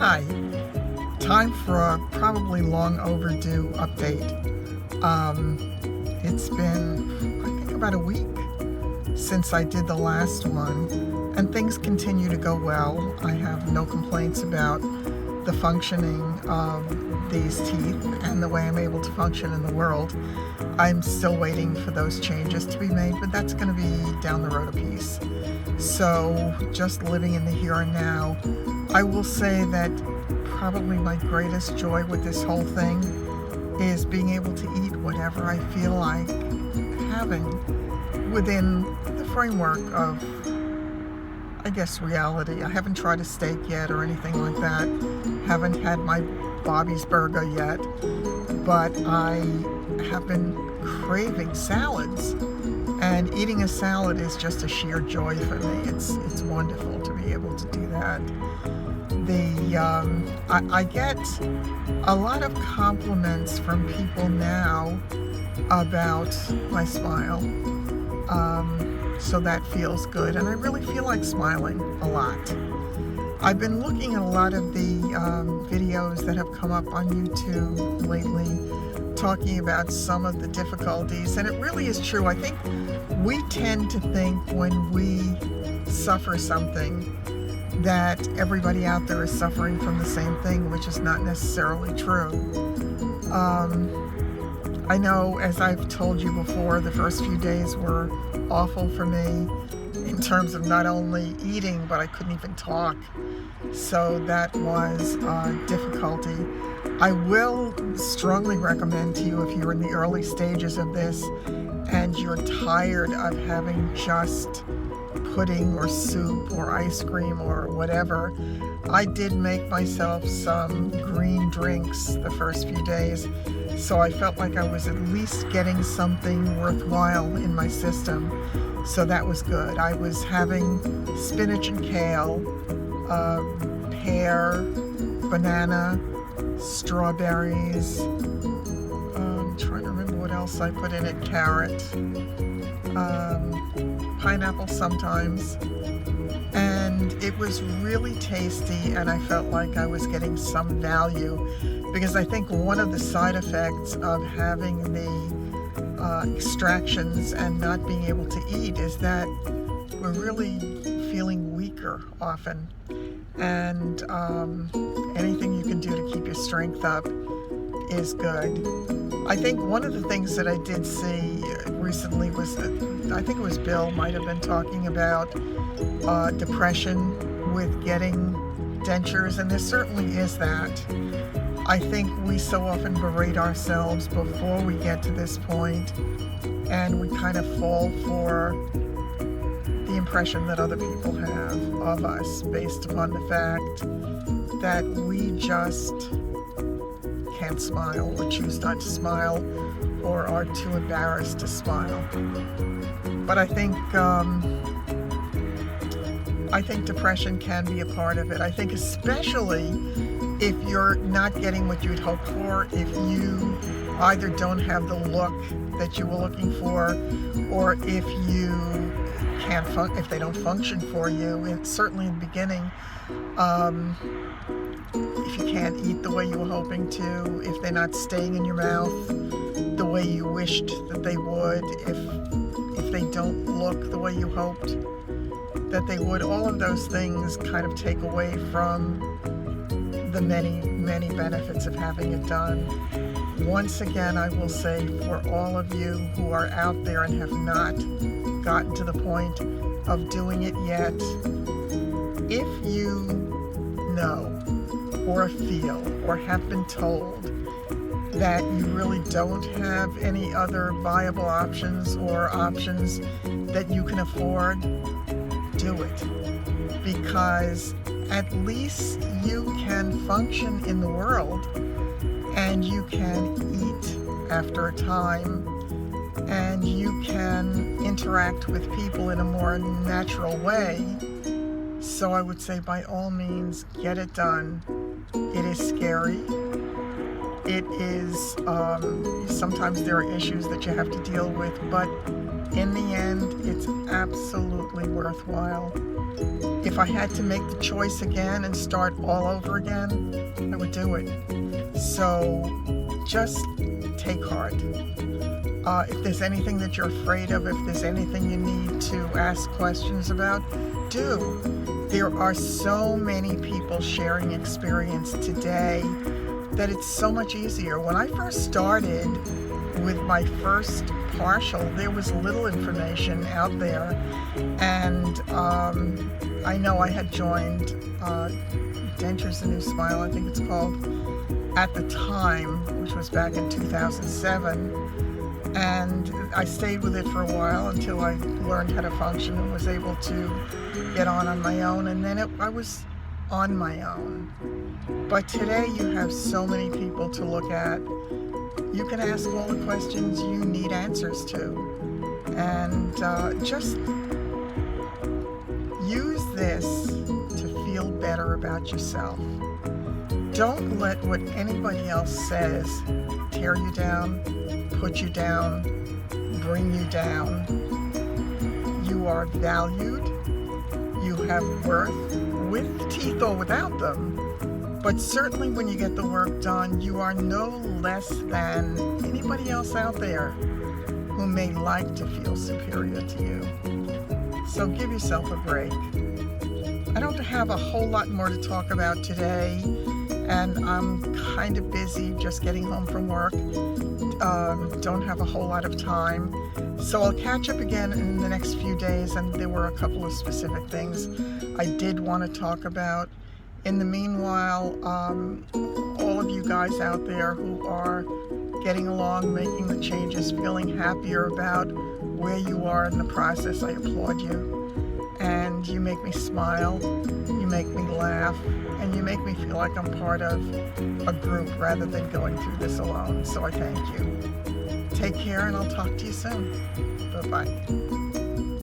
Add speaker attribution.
Speaker 1: Hi, time for a probably long overdue update. It's been, I think, about a week since I did the last one, and things continue to go well. I have no complaints about the functioning of these teeth and the way I'm able to function in the world. I'm still waiting for those changes to be made, but that's going to be down the road a piece. So just living in the here and now. I will say that probably my greatest joy with this whole thing is being able to eat whatever I feel like having within the framework of, I guess, reality. I haven't tried a steak yet or anything like that. Haven't had my Bobby's burger yet, but I have been craving salads, and eating a salad is just a sheer joy for me. It's wonderful to be able to do that. I get a lot of compliments from people now about my smile, so that feels good, and I really feel like smiling a lot. I've been looking at a lot of the videos that have come up on YouTube lately, talking about some of the difficulties, and it really is true. I think we tend to think when we suffer something that everybody out there is suffering from the same thing, which is not necessarily true. I know, as I've told you before, the first few days were awful for me in terms of not only eating, but I couldn't even talk. So that was a difficulty. I will strongly recommend to you, if you're in the early stages of this and you're tired of having just pudding or soup or ice cream or whatever, I did make myself some green drinks the first few days, so I felt like I was at least getting something worthwhile in my system. So that was good. I was having spinach and kale, pear, banana, strawberries, I'm trying to remember what else I put in it, carrot, pineapple sometimes, and it was really tasty, and I felt like I was getting some value, because I think one of the side effects of having the extractions and not being able to eat is that we're really feeling weaker often, and anything you can do to keep your strength up is good. I think one of the things that I did see recently was, I think it was Bill might have been talking about depression with getting dentures, and there certainly is that. I think we so often berate ourselves before we get to this point, and we kind of fall for the impression that other people have of us based upon the fact that we just can't smile or choose not to smile or are too embarrassed to smile. But I think depression can be a part of it. I think especially if you're not getting what you'd hoped for, if you either don't have the look that you were looking for, or if you can't if they don't function for you. And certainly in the beginning, if you can't eat the way you were hoping to, if they're not staying in your mouth the way you wished that they would, if they don't look the way you hoped that they would, all of those things kind of take away from the many, many benefits of having it done. Once again, I will say, for all of you who are out there and have not gotten to the point of doing it yet, if you know or feel or have been told that you really don't have any other viable options or options that you can afford, do it, because at least you can function in the world, and you can eat after a time, and you can interact with people in a more natural way. So I would say, by all means, get it done. It is scary. It is, sometimes there are issues that you have to deal with, but in the end, it's absolutely worthwhile. If if I had to make the choice again and start all over again, I would do it. So just take heart. If there's anything that you're afraid of, if there's anything you need to ask questions about, do. There are so many people sharing experience today that it's so much easier. When I first started with my first partial, there was little information out there, and I know I had joined Dentures, the New Smile, I think it's called, at the time, which was back in 2007, and I stayed with it for a while until I learned how to function and was able to get on my own, and then I was on my own. But today you have so many people to look at. You can ask all the questions you need answers to, and just use this to feel better about yourself. Don't let what anybody else says tear you down, put you down, bring you down. You are valued. You have worth, with teeth or without them. But certainly when you get the work done, you are no less than anybody else out there who may like to feel superior to you. So give yourself a break. I don't have a whole lot more to talk about today, and I'm kind of busy just getting home from work. Don't have a whole lot of time. So I'll catch up again in the next few days, and there were a couple of specific things I did want to talk about. In the meanwhile, all of you guys out there who are getting along, making the changes, feeling happier about where you are in the process, I applaud you. And you make me smile, you make me laugh, and you make me feel like I'm part of a group rather than going through this alone. So I thank you. Take care, and I'll talk to you soon. Bye-bye.